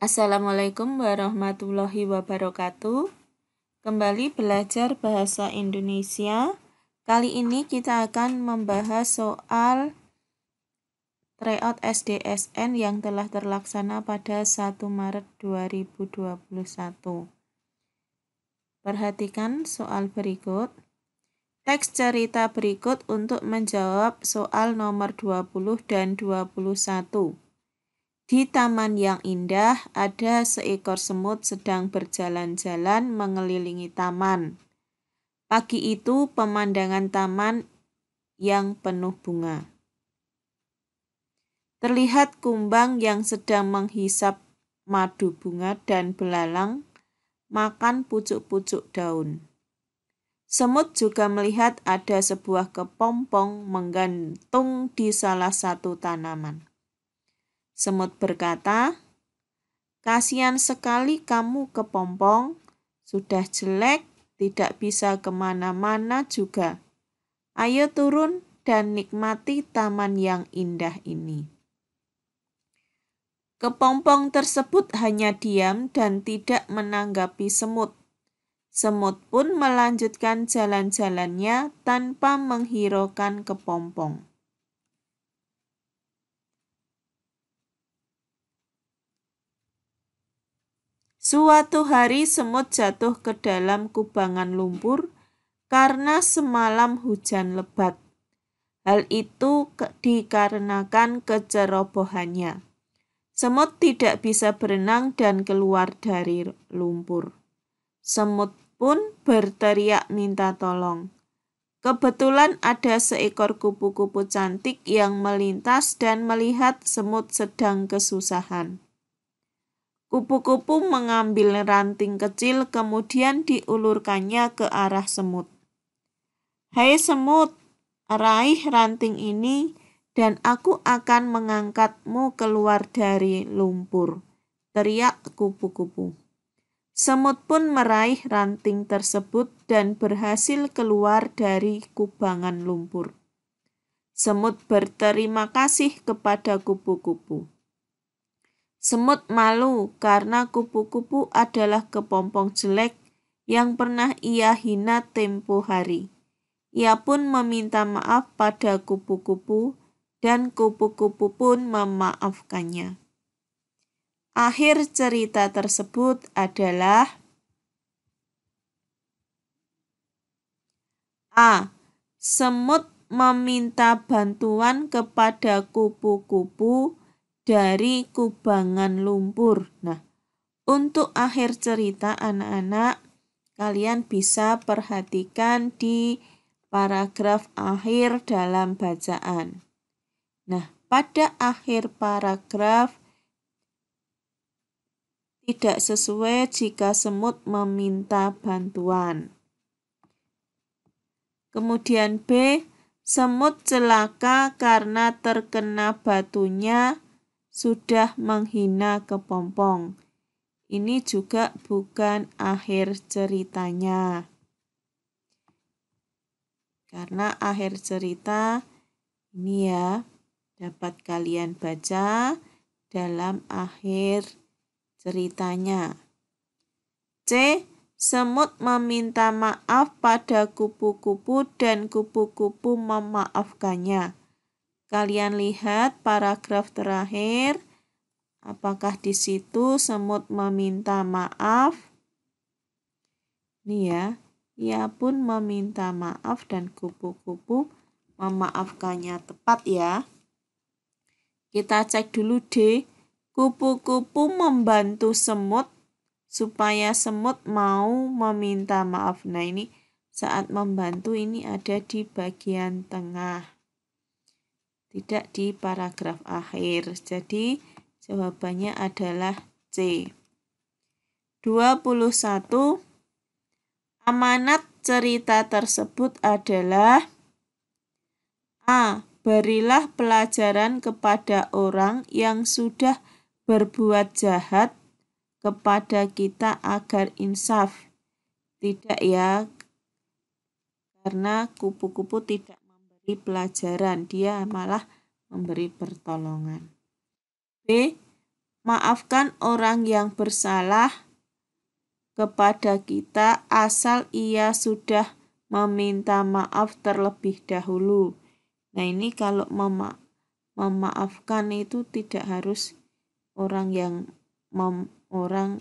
Assalamualaikum warahmatullahi wabarakatuh. Kembali belajar bahasa Indonesia. Kali ini kita akan membahas soal tryout SDSN yang telah terlaksana pada 1 Maret 2021. Perhatikan soal berikut. Teks cerita berikut untuk menjawab soal nomor 20 dan 21. Di taman yang indah, ada seekor semut sedang berjalan-jalan mengelilingi taman. Pagi itu, pemandangan taman yang penuh bunga. Terlihat kumbang yang sedang menghisap madu bunga dan belalang makan pucuk-pucuk daun. Semut juga melihat ada sebuah kepompong menggantung di salah satu tanaman. Semut berkata, "Kasihan sekali kamu kepompong, sudah jelek, tidak bisa kemana-mana juga. Ayo turun dan nikmati taman yang indah ini." Kepompong tersebut hanya diam dan tidak menanggapi semut. Semut pun melanjutkan jalan-jalannya tanpa menghiraukan kepompong. Suatu hari semut jatuh ke dalam kubangan lumpur karena semalam hujan lebat. Hal itu dikarenakan kecerobohannya. Semut tidak bisa berenang dan keluar dari lumpur. Semut pun berteriak minta tolong. Kebetulan ada seekor kupu-kupu cantik yang melintas dan melihat semut sedang kesusahan. Kupu-kupu mengambil ranting kecil kemudian diulurkannya ke arah semut. "Hai semut, raih ranting ini dan aku akan mengangkatmu keluar dari lumpur," teriak kupu-kupu. Semut pun meraih ranting tersebut dan berhasil keluar dari kubangan lumpur. Semut berterima kasih kepada kupu-kupu. Semut malu karena kupu-kupu adalah kepompong jelek yang pernah ia hina tempo hari. Ia pun meminta maaf pada kupu-kupu dan kupu-kupu pun memaafkannya. Akhir cerita tersebut adalah A. Semut meminta bantuan kepada kupu-kupu dari kubangan lumpur. Nah, untuk akhir cerita anak-anak, kalian bisa perhatikan di paragraf akhir dalam bacaan. Nah, pada akhir paragraf tidak sesuai jika semut meminta bantuan. Kemudian B, semut celaka karena terkena batunya sudah menghina kepompong. Ini juga bukan akhir ceritanya. Karena akhir cerita ini ya dapat kalian baca dalam akhir ceritanya. C, semut meminta maaf pada kupu-kupu dan kupu-kupu memaafkannya. Kalian lihat paragraf terakhir. Apakah di situ semut meminta maaf? Nih ya, ia pun meminta maaf dan kupu-kupu memaafkannya. Tepat ya. Kita cek dulu D. Kupu-kupu membantu semut supaya semut mau meminta maaf. Nah, ini saat membantu ini ada di bagian tengah. Tidak di paragraf akhir. Jadi jawabannya adalah C. 21. Amanat cerita tersebut adalah A. Berilah pelajaran kepada orang yang sudah berbuat jahat kepada kita agar insaf. Tidak ya, karena kupu-kupu tidak memberi pelajaran, dia malah memberi pertolongan. B. maafkan orang yang bersalah kepada kita asal ia sudah meminta maaf terlebih dahulu. Nah, ini kalau memaafkan itu tidak harus orang yang orang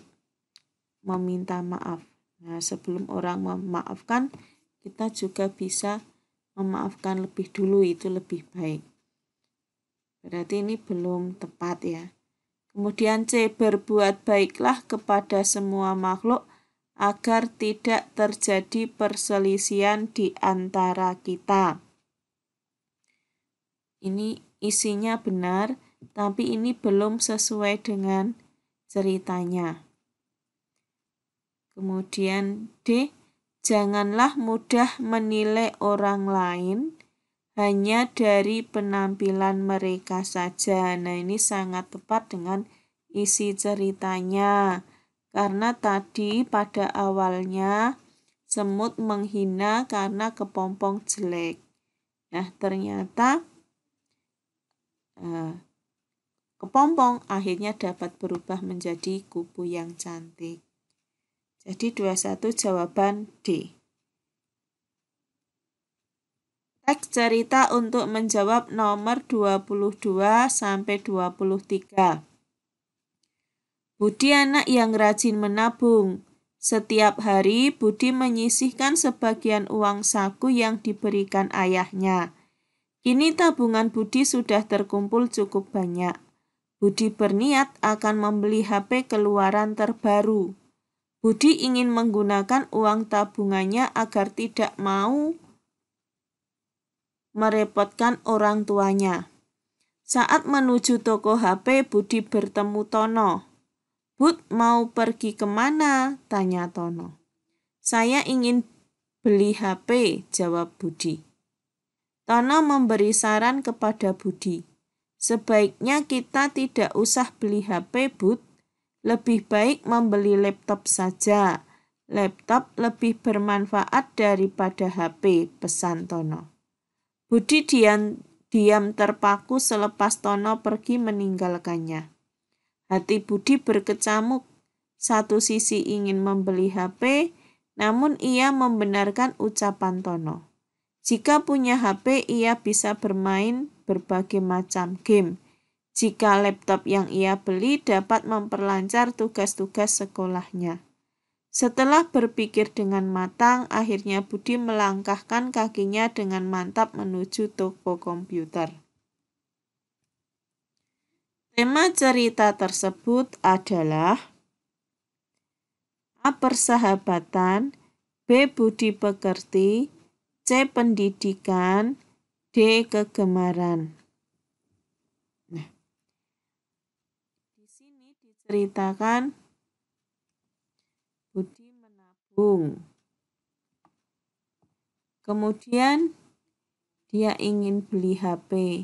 meminta maaf. Nah, sebelum orang memaafkan, kita juga bisa memaafkan lebih dulu, itu lebih baik. Berarti ini belum tepat ya. Kemudian C, berbuat baiklah kepada semua makhluk agar tidak terjadi perselisihan di antara kita. Ini isinya benar, tapi ini belum sesuai dengan ceritanya. Kemudian D, janganlah mudah menilai orang lain hanya dari penampilan mereka saja. Nah, ini sangat tepat dengan isi ceritanya. Karena tadi pada awalnya semut menghina karena kepompong jelek. Nah, ternyata kepompong akhirnya dapat berubah menjadi kupu yang cantik. Jadi 21 jawaban D. Teks cerita untuk menjawab nomor 22 sampai 23. Budi anak yang rajin menabung. Setiap hari Budi menyisihkan sebagian uang saku yang diberikan ayahnya. Kini tabungan Budi sudah terkumpul cukup banyak. Budi berniat akan membeli HP keluaran terbaru. Budi ingin menggunakan uang tabungannya agar tidak mau merepotkan orang tuanya. Saat menuju toko HP, Budi bertemu Tono. "Bud, mau pergi kemana?" tanya Tono. "Saya ingin beli HP," jawab Budi. Tono memberi saran kepada Budi. "Sebaiknya kita tidak usah beli HP, Bud. Lebih baik membeli laptop saja. Laptop lebih bermanfaat daripada HP," pesan Tono. Budi diam terpaku selepas Tono pergi meninggalkannya. Hati Budi berkecamuk. Satu sisi ingin membeli HP, namun ia membenarkan ucapan Tono. Jika punya HP, ia bisa bermain berbagai macam game. Jika laptop yang ia beli dapat memperlancar tugas-tugas sekolahnya. Setelah berpikir dengan matang, akhirnya Budi melangkahkan kakinya dengan mantap menuju toko komputer. Tema cerita tersebut adalah A. Persahabatan, B. Budi pekerti, C. Pendidikan, D. Kegemaran. Nah, di sini diceritakan Budi menabung. Kemudian dia ingin beli HP.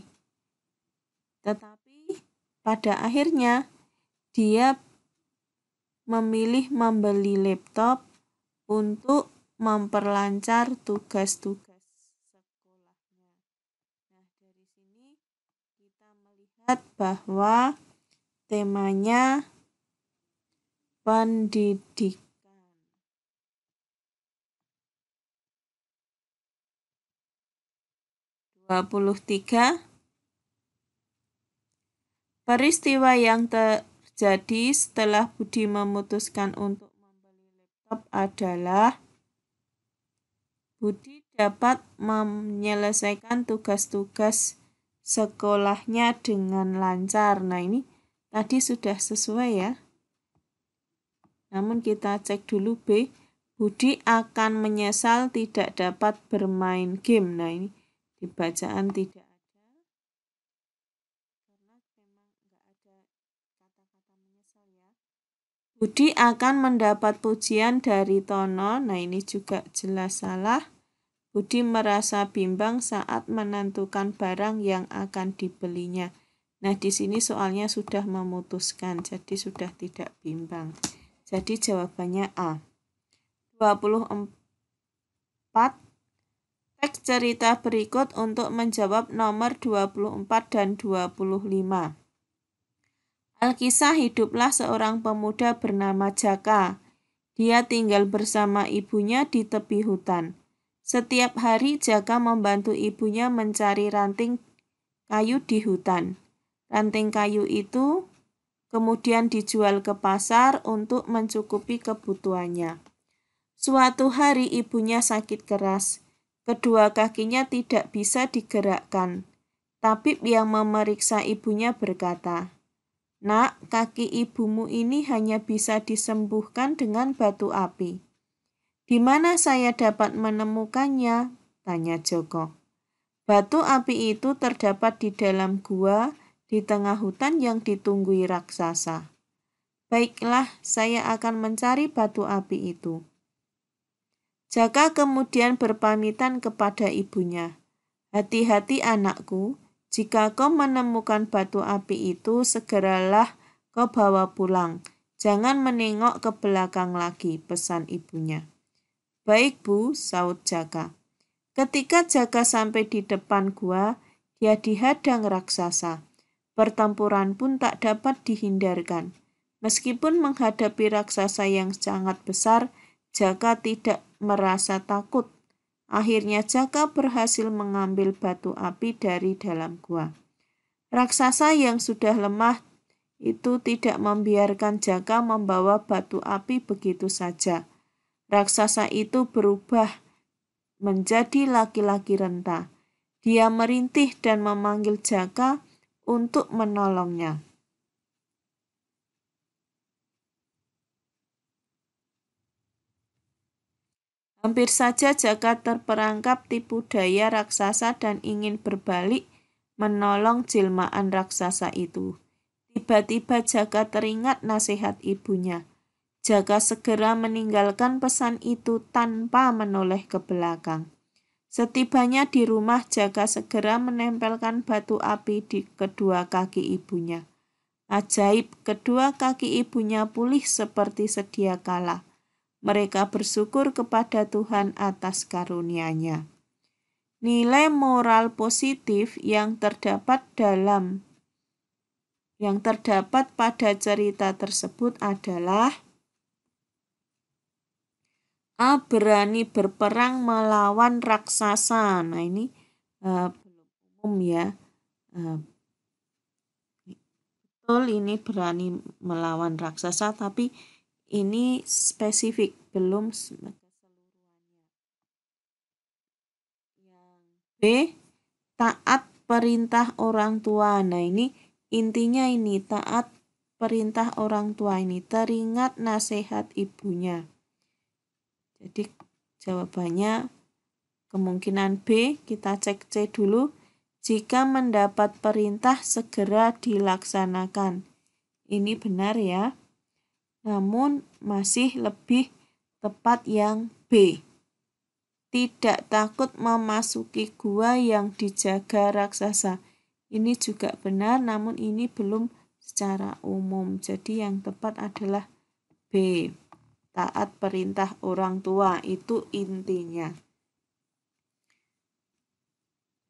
Tetapi pada akhirnya dia memilih membeli laptop untuk memperlancar tugas-tugas sekolahnya. Nah, dari sini kita melihat bahwa temanya pendidikan. 23. Peristiwa yang terjadi setelah Budi memutuskan untuk membeli laptop adalah Budi dapat menyelesaikan tugas-tugas sekolahnya dengan lancar. Nah, ini tadi sudah sesuai ya. Namun kita cek dulu B. Budi akan menyesal tidak dapat bermain game. Nah, ini di bacaan tidak ada. Karena memang nggak ada kata-kata menyesal ya. Budi akan mendapat pujian dari Tono. Nah, ini juga jelas salah. Budi merasa bimbang saat menentukan barang yang akan dibelinya. Nah, di sini soalnya sudah memutuskan, jadi sudah tidak bimbang. Jadi jawabannya A. 24. Teks cerita berikut untuk menjawab nomor 24 dan 25. Alkisah, hiduplah seorang pemuda bernama Jaka. Dia tinggal bersama ibunya di tepi hutan. Setiap hari Jaka membantu ibunya mencari ranting kayu di hutan. Ranting kayu itu kemudian dijual ke pasar untuk mencukupi kebutuhannya. Suatu hari ibunya sakit keras. Kedua kakinya tidak bisa digerakkan. Tabib yang memeriksa ibunya berkata, "Nak, kaki ibumu ini hanya bisa disembuhkan dengan batu api." "Di mana saya dapat menemukannya?" tanya Joko. "Batu api itu terdapat di dalam gua di tengah hutan yang ditunggui raksasa." "Baiklah, saya akan mencari batu api itu." Jaka kemudian berpamitan kepada ibunya. "Hati-hati anakku, jika kau menemukan batu api itu, segeralah kau bawa pulang. Jangan menengok ke belakang lagi," pesan ibunya. "Baik, Bu," saut Jaka. Ketika Jaka sampai di depan gua, dia dihadang raksasa. Pertempuran pun tak dapat dihindarkan. Meskipun menghadapi raksasa yang sangat besar, Jaka tidak merasa takut. Akhirnya Jaka berhasil mengambil batu api dari dalam gua. Raksasa yang sudah lemah itu tidak membiarkan Jaka membawa batu api begitu saja. Raksasa itu berubah menjadi laki-laki renta. Dia merintih dan memanggil Jaka untuk menolongnya. Hampir saja Jaka terperangkap tipu daya raksasa dan ingin berbalik menolong jelmaan raksasa itu. Tiba-tiba Jaka teringat nasihat ibunya. Jaka segera meninggalkan pesan itu tanpa menoleh ke belakang. Setibanya di rumah, Jaka segera menempelkan batu api di kedua kaki ibunya. Ajaib, kedua kaki ibunya pulih seperti sedia kala. Mereka bersyukur kepada Tuhan atas karunia-Nya. Nilai moral positif yang terdapat pada cerita tersebut adalah A. Berani berperang melawan raksasa. Nah ini belum umum ya. Betul ini berani melawan raksasa, tapi ini spesifik, belum keseluruhannya. Yang B. Taat perintah orang tua. Nah ini intinya ini, taat perintah orang tua ini, teringat nasihat ibunya. Jadi jawabannya kemungkinan B, kita cek C dulu. Jika mendapat perintah segera dilaksanakan. Ini benar ya. Namun masih lebih tepat yang B. Tidak takut memasuki gua yang dijaga raksasa. Ini juga benar, namun ini belum secara umum. Jadi yang tepat adalah B. Taat perintah orang tua, itu intinya.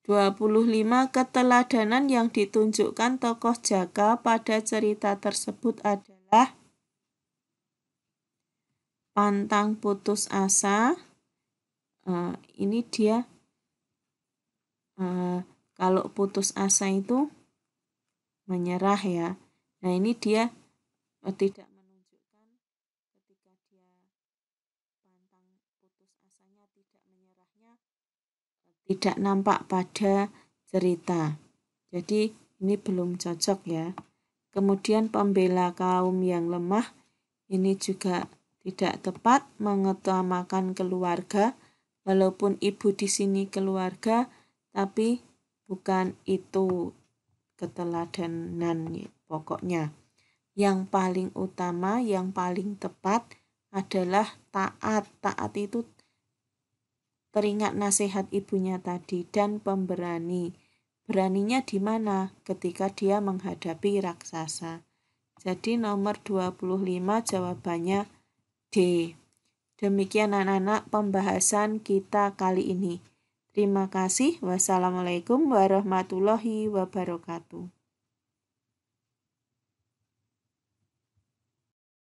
25. Keteladanan yang ditunjukkan tokoh Jaka pada cerita tersebut adalah pantang putus asa. Ini dia kalau putus asa itu menyerah ya. Nah ini dia tidak menunjukkan ketika dia pantang putus asanya, tidak menyerahnya, tidak nampak pada cerita. Jadi ini belum cocok ya. Kemudian pembela kaum yang lemah, ini juga tidak tepat, mengutamakan keluarga. Walaupun ibu di sini keluarga, tapi bukan itu keteladanan pokoknya. Yang paling utama, yang paling tepat adalah taat. Taat itu teringat nasihat ibunya tadi dan pemberani. Beraninya di mana? Ketika dia menghadapi raksasa. Jadi nomor 25 jawabannya D. Demikian anak-anak pembahasan kita kali ini. Terima kasih. Wassalamualaikum warahmatullahi wabarakatuh.